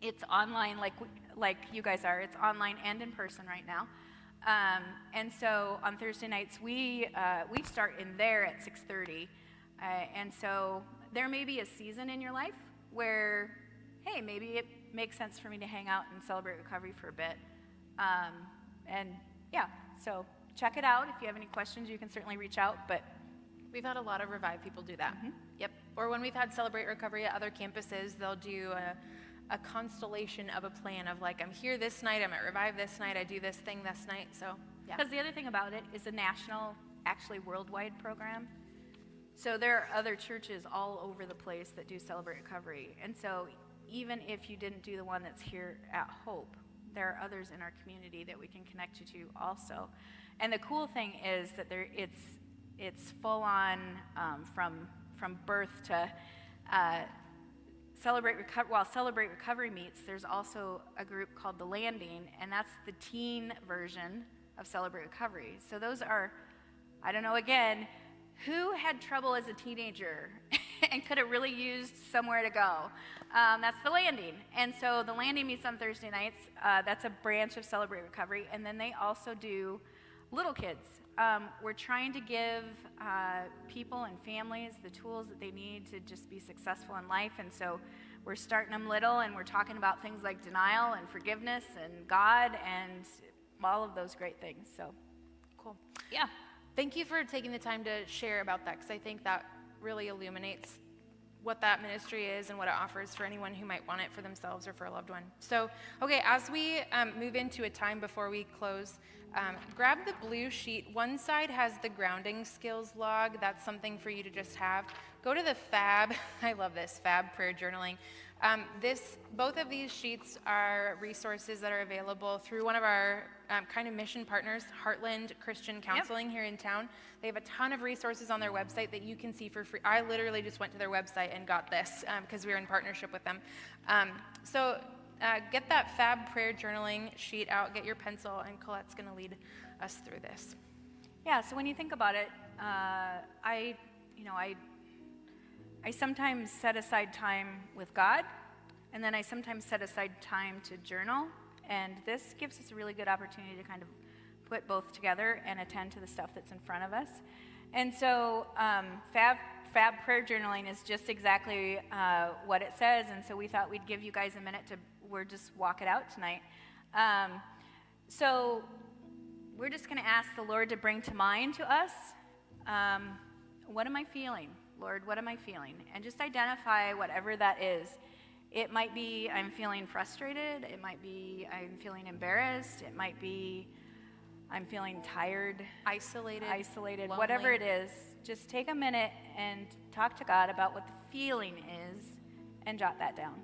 It's online like you guys are. It's online and in person right now. And so on Thursday nights, we start in there at 6:30. And so there may be a season in your life where, hey, maybe it makes sense for me to hang out and celebrate recovery for a bit. And yeah, so check it out. If you have any questions, you can certainly reach out. But We've had a lot of Revive people do that. Mm-hmm. Yep. Or when we've had Celebrate Recovery at other campuses, they'll do a constellation of a plan of I'm here this night, I'm at Revive this night, I do this thing this night. So yeah. because the other thing about it is a national, actually worldwide program. So there are other churches all over the place that do Celebrate Recovery. And so even if you didn't do the one that's here at Hope, there are others in our community that we can connect you to also. And the cool thing is that it's full on from birth to Celebrate Recovery. While Celebrate Recovery meets, there's also a group called The Landing, and that's the teen version of Celebrate Recovery. So those are, I don't know, again, Who had trouble as a teenager and could have really used somewhere to go? That's the Landing. And so the Landing meets on Thursday nights. That's a branch of Celebrate Recovery. And then they also do little kids. We're trying to give people and families the tools that they need to just be successful in life. And so we're starting them little, and we're talking about things like denial and forgiveness and God and all of those great things. So, Cool. yeah. Thank you for taking the time to share about that, because I think that really illuminates what that ministry is and what it offers for anyone who might want it for themselves or for a loved one. So, okay, as we move into a time before we close, grab the blue sheet. One side has the grounding skills log. That's something for you to just have. Go to the FAB. I love this, FAB prayer journaling. Both of these sheets are resources that are available through one of our kind of mission partners, Heartland Christian Counseling here in town. They have a ton of resources on their website that you can see for free. I literally just went to their website and got this because we were in partnership with them. So get that FAB prayer journaling sheet out, get your pencil, and Colette's going to lead us through this. Yeah, so when you think about it, I sometimes set aside time with God, and then I sometimes set aside time to journal, and this gives us a really good opportunity to kind of put both together and attend to the stuff that's in front of us. And so FAB prayer journaling is just exactly what it says, and so we thought we'd give you guys a minute we're just walk it out tonight. So we're just going to ask the Lord to bring to mind to us, what am I feeling? Lord, what am I feeling? And just identify whatever that is. It might be I'm feeling frustrated. It might be I'm feeling embarrassed. It might be I'm feeling tired, Isolated, lonely. whatever it is. Just take a minute and talk to God about what the feeling is and jot that down.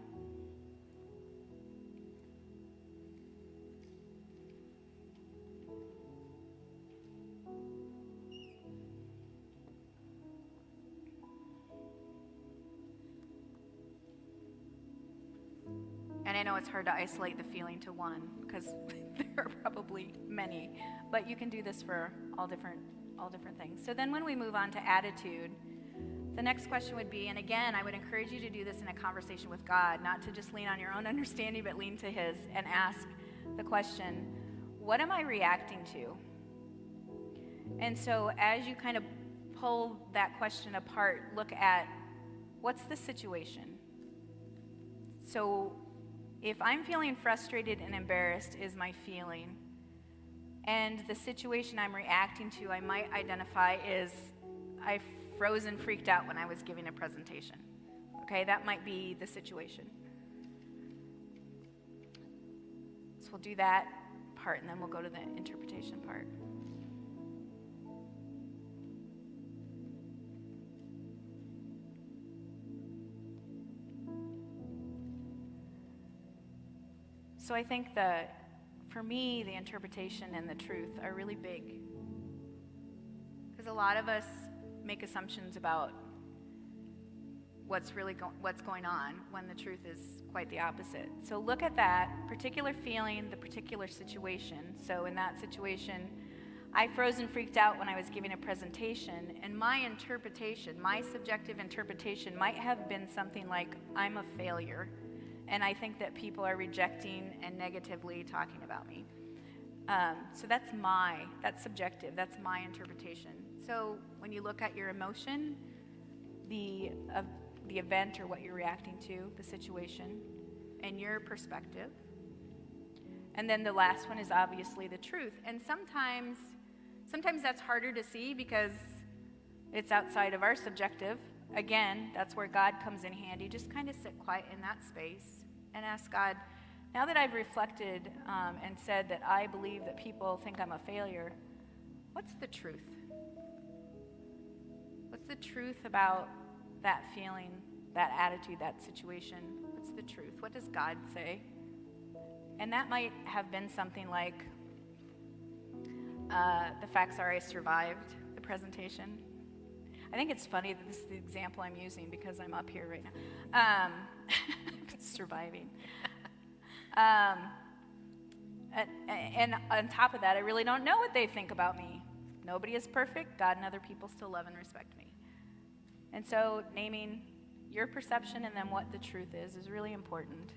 And I know it's hard to isolate the feeling to one because there are probably many, but you can do this for all different things. So then when we move on to attitude, the next question would be, and again, I would encourage you to do this in a conversation with God, not to just lean on your own understanding, but lean to His and ask the question, what am I reacting to? And so as you kind of pull that question apart, look at what's the situation? So if I'm feeling frustrated and embarrassed is my feeling, and the situation I'm reacting to, I might identify is I froze and freaked out when I was giving a presentation. Okay, that might be the situation. So we'll do that part, and then we'll go to the interpretation part. So I think that, for me, the interpretation and the truth are really big. Because a lot of us make assumptions about what's going on when the truth is quite the opposite. So look at that particular feeling, the particular situation. So in that situation, I froze and freaked out when I was giving a presentation, and my interpretation, my subjective interpretation might have been something like, I'm a failure. And I think that people are rejecting and negatively talking about me. So that's subjective, that's my interpretation. So when you look at your emotion, the event or what you're reacting to, the situation, and your perspective. And then the last one is obviously the truth. And sometimes that's harder to see because it's outside of our subjective. Again, that's where God comes in handy. Just kind of sit quiet in that space and ask God, now that I've reflected and said that I believe that people think I'm a failure, what's the truth? What's the truth about that feeling, that attitude, that situation? What's the truth? What does God say? And that might have been something like, the facts are I survived the presentation. I think it's funny that this is the example I'm using because I'm up here right now. Surviving. And on top of that, I really don't know what they think about me. nobody is perfect. God and other people still love and respect me. And so naming your perception and then what the truth is really important.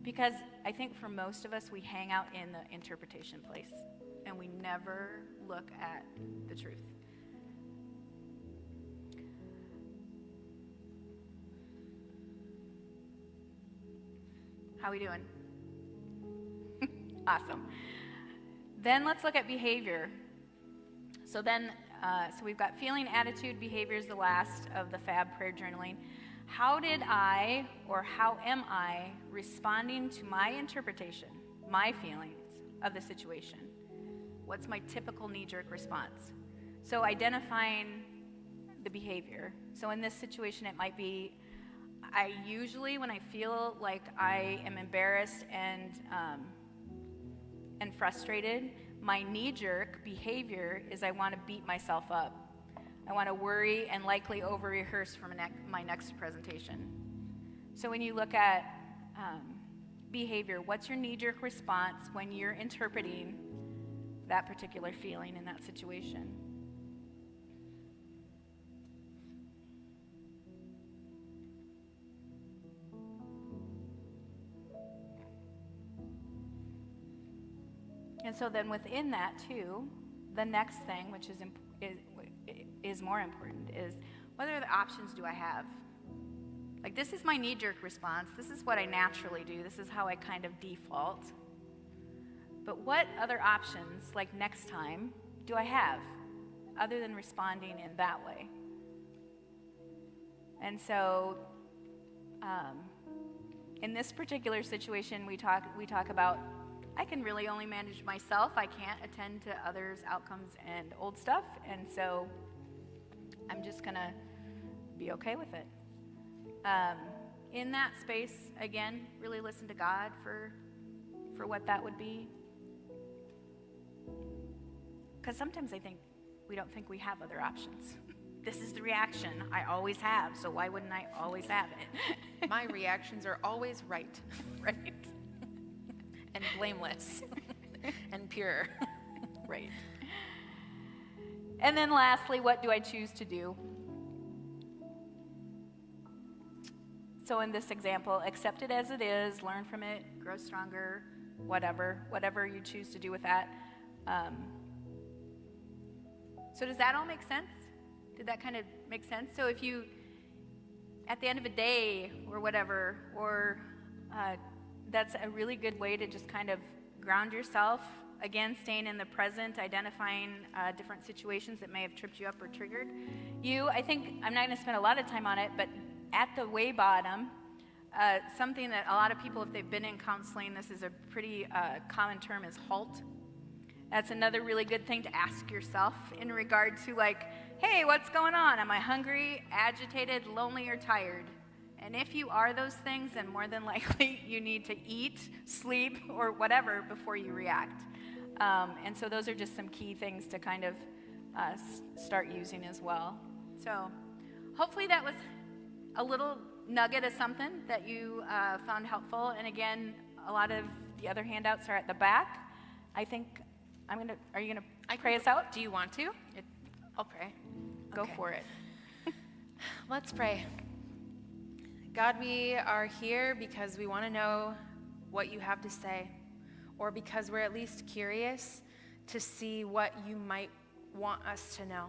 Because I think for most of us, we hang out in the interpretation place and we never look at the truth. How we doing? Awesome. Then let's look at behavior. So we've got feeling, attitude, behavior is the last of the FAB prayer journaling. How did I, or how am I, responding to my interpretation, my feelings of the situation? What's my typical knee-jerk response? So identifying the behavior. So in this situation, it might be, I usually, when I feel like I am embarrassed and frustrated, my knee-jerk behavior is I want to beat myself up. I want to worry and likely over-rehearse for my next presentation. So when you look at behavior, what's your knee-jerk response when you're interpreting that particular feeling in that situation? And so then within that too, the next thing, which is more important, is what other options do I have? Like, this is my knee-jerk response. This is what I naturally do. This is how I kind of default. But what other options, like next time, do I have other than responding in that way? And so in this particular situation, we talk about I can really only manage myself. I can't attend to others' outcomes and old stuff. And so I'm just going to be okay with it. In that space, again, really listen to God for what that would be. Because sometimes I think we don't think we have other options. This is the reaction I always have, so why wouldn't I always have it? My reactions are always right. Right? And blameless and pure. Right. And then lastly, what do I choose to do? So in this example, accept it as it is, learn from it, grow stronger, whatever you choose to do with that. So does that all make sense? Did that kind of make sense? So if you, at the end of a day or whatever, or that's a really good way to just kind of ground yourself. Again, staying in the present, identifying different situations that may have tripped you up or triggered you. I think, I'm not going to spend a lot of time on it, but at the way bottom, something that a lot of people, if they've been in counseling, this is a pretty common term, is HALT. That's another really good thing to ask yourself in regard to like, hey, what's going on? Am I hungry, agitated, lonely, or tired? And if you are those things, then more than likely you need to eat, sleep, or whatever before you react. And so those are just some key things to kind of start using as well. So hopefully that was a little nugget of something that you found helpful. And again, a lot of the other handouts are at the back. I think are you going to pray us out? Do you want to? I'll pray. Go Okay. for it. Let's pray. God, we are here because we want to know what you have to say, or because we're at least curious to see what you might want us to know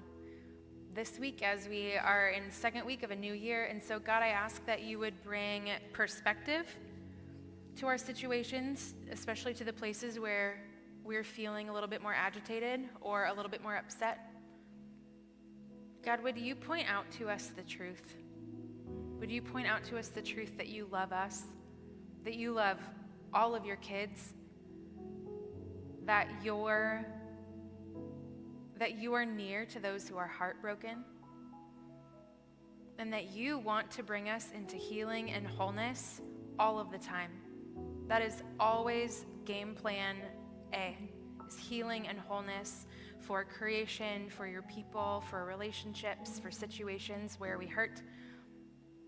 this week as we are in the second week of a new year. And so, God, I ask that you would bring perspective to our situations, especially to the places where we're feeling a little bit more agitated or a little bit more upset. God, would you point out to us the truth? Would you point out to us the truth that you love us, that you love all of your kids, that you are near to those who are heartbroken, and that you want to bring us into healing and wholeness all of the time. That is always game plan A, is healing and wholeness for creation, for your people, for relationships, for situations where we hurt.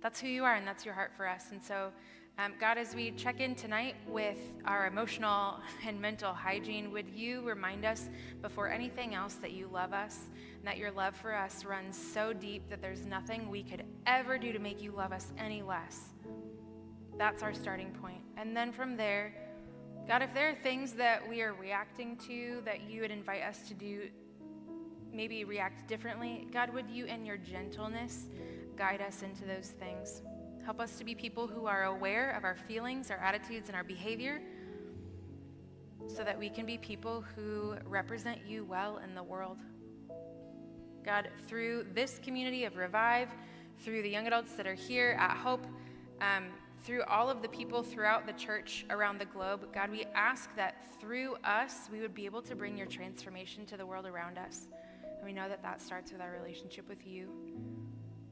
That's who you are, and that's your heart for us. And so God, as we check in tonight with our emotional and mental hygiene, would you remind us before anything else that you love us and that your love for us runs so deep that there's nothing we could ever do to make you love us any less. That's our starting point. And then from there, God, if there are things that we are reacting to that you would invite us to do, maybe react differently, God, would you in your gentleness guide us into those things? Help us to be people who are aware of our feelings, our attitudes, and our behavior so that we can be people who represent you well in the world. God, through this community of Revive, through the young adults that are here at Hope, through all of the people throughout the church around the globe, God, we ask that through us, we would be able to bring your transformation to the world around us. And we know that that starts with our relationship with you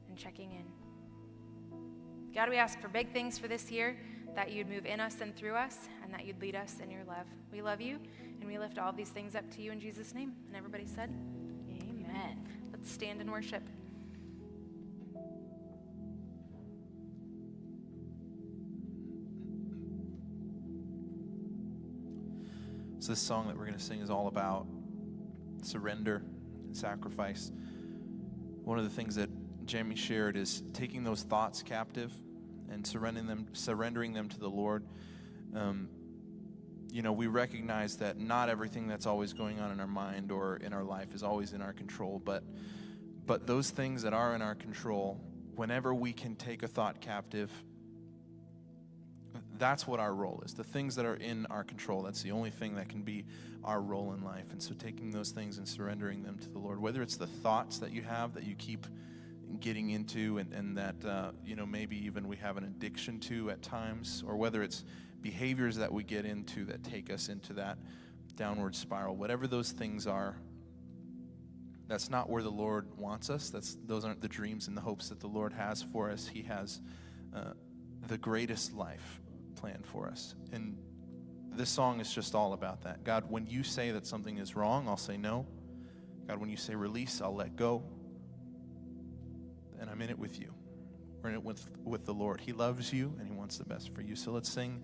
and checking in. God, we ask for big things for this year, that you'd move in us and through us, and that you'd lead us in your love. We love you, and we lift all of these things up to you in Jesus' name. And everybody said, Amen. let's stand and worship. So this song that we're going to sing is all about surrender and sacrifice. One of the things that Jamie shared is taking those thoughts captive and surrendering them to the Lord. We recognize that not everything that's always going on in our mind or in our life is always in our control, but those things that are in our control, whenever we can take a thought captive, that's what our role is. The things that are in our control, that's the only thing that can be our role in life. And so taking those things and surrendering them to the Lord, whether it's the thoughts that you have that you keep getting into and that, maybe even we have an addiction to at times, or whether it's behaviors that we get into that take us into that downward spiral, whatever those things are, that's not where the Lord wants us. Those aren't the dreams and the hopes that the Lord has for us. He has the greatest life planned for us. And this song is just all about that. God, when you say that something is wrong, I'll say no. God, when you say release, I'll let go. And I'm in it with you. We're in it with the Lord. He loves you and he wants the best for you. So let's sing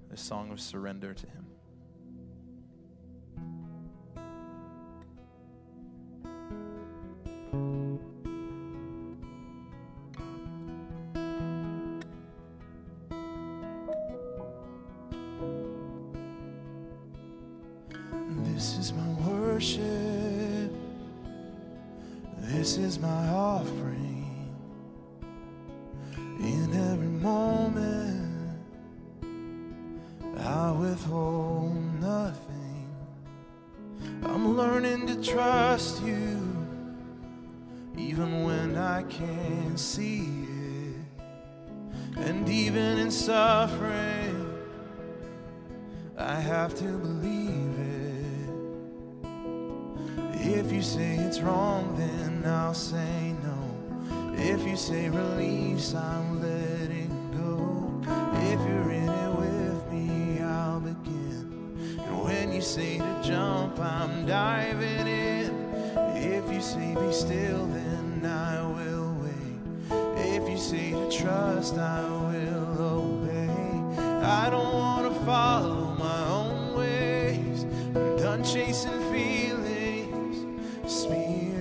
this song of surrender to him. This is my worship. This is my offering. In every moment, I withhold nothing. I'm learning to trust you, even when I can't see it. And even in suffering, I have to believe it. If you say it's wrong, then I'll say no. If you say release, I'm letting go. If you're in it with me, I'll begin. And when you say to jump, I'm diving in. If you say be still, then I will wait. If you say to trust, I will obey. I don't want to follow my own ways. I'm done chasing feelings. Spirit,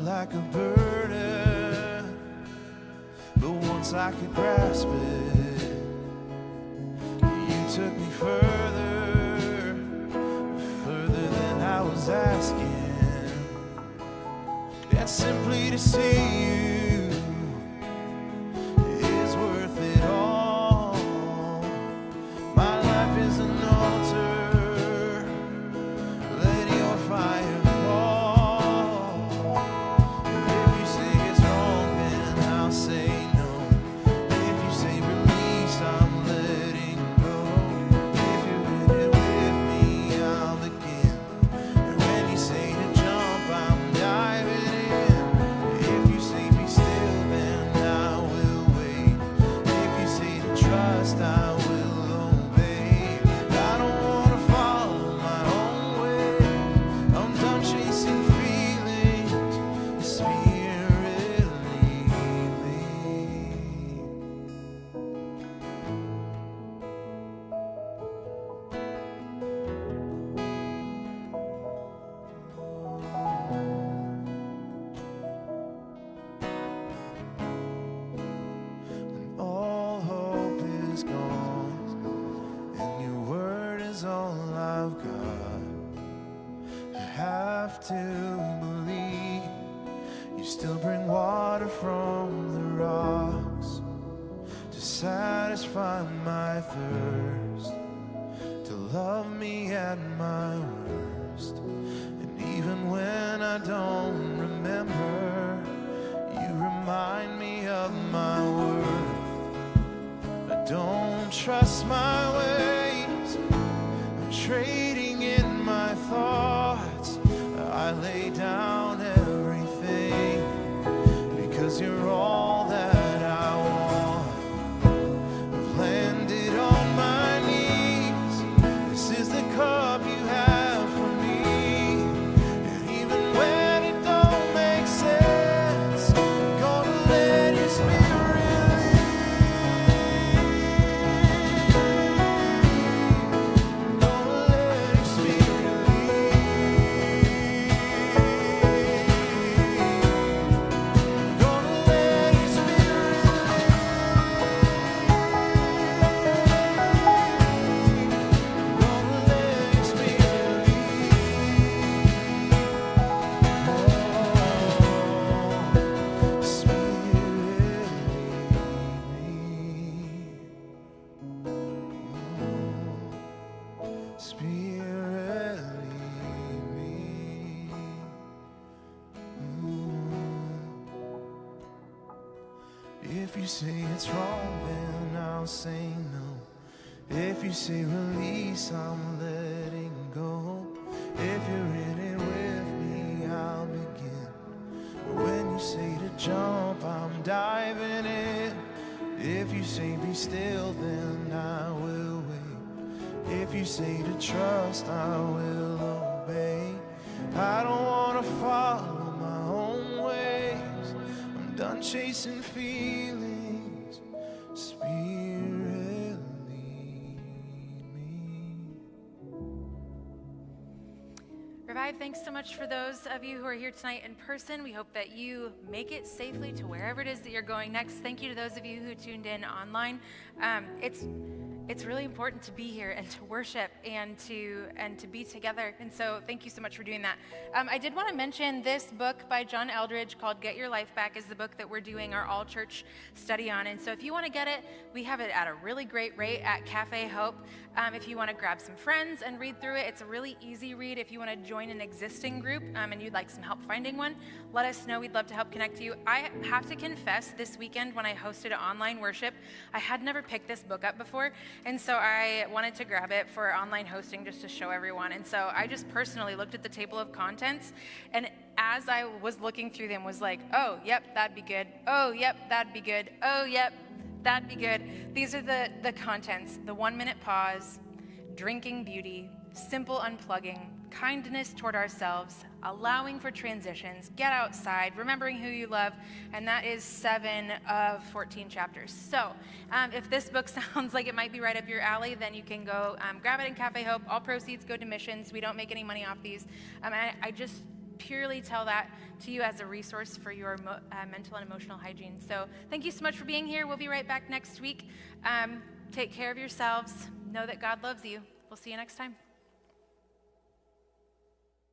like a burden, but once I could grasp it, you took me further than I was asking. And simply to see you is worth it all. My life is an altar. Let your fire say be of God. I have to believe you still bring water from the rocks to satisfy my thirst, to love me at my worst. And even when I don't remember, you remind me of my word. I don't trust my ways, I'm trading in my thoughts. I lay down everything because you're all that I want. I've landed on my knees. This is the cup you have for me. And even when it don't make sense, I'm gonna let your spirit lead. I'm gonna let your spirit lead. I'm gonna let your spirit Spirit, lead me. If you say it's wrong, then I'll say no. If you say release, I'm letting go. If you're in it with me, I'll begin. When you say to jump, I'm diving in. If you say be still, then I will wait. If you say to trust, I will obey. I don't want to follow my own ways. I'm done chasing feelings. Spirit, lead me. Revive, thanks so much for those of you who are here tonight in person. We hope that you make it safely to wherever it is that you're going next. Thank you to those of you who tuned in online. It's really important to be here and to worship and to be together. And so thank you so much for doing that. I did want to mention this book by John Eldredge called Get Your Life Back is the book that we're doing our all church study on. And so if you want to get it, we have it at a really great rate at Cafe Hope. If you want to grab some friends and read through it, it's a really easy read. If you want to join an existing group and you'd like some help finding one, let us know. We'd love to help connect you. I have to confess, this weekend when I hosted online worship, I had never picked this book up before. And so I wanted to grab it for online hosting just to show everyone. And so I just personally looked at the table of contents, and as I was looking through them was like, oh, yep, that'd be good. Oh, yep, that'd be good. Oh, yep, that'd be good. These are the contents: the 1 minute pause, drinking beauty, simple unplugging, kindness toward ourselves, allowing for transitions, get outside, remembering who you love, and that is 7 of 14 chapters. So if this book sounds like it might be right up your alley, then you can go grab it in Cafe Hope. All proceeds go to missions. We don't make any money off these. I just purely tell that to you as a resource for your mental and emotional hygiene. So thank you so much for being here. We'll be right back next week. Take care of yourselves. Know that God loves you. We'll see you next time.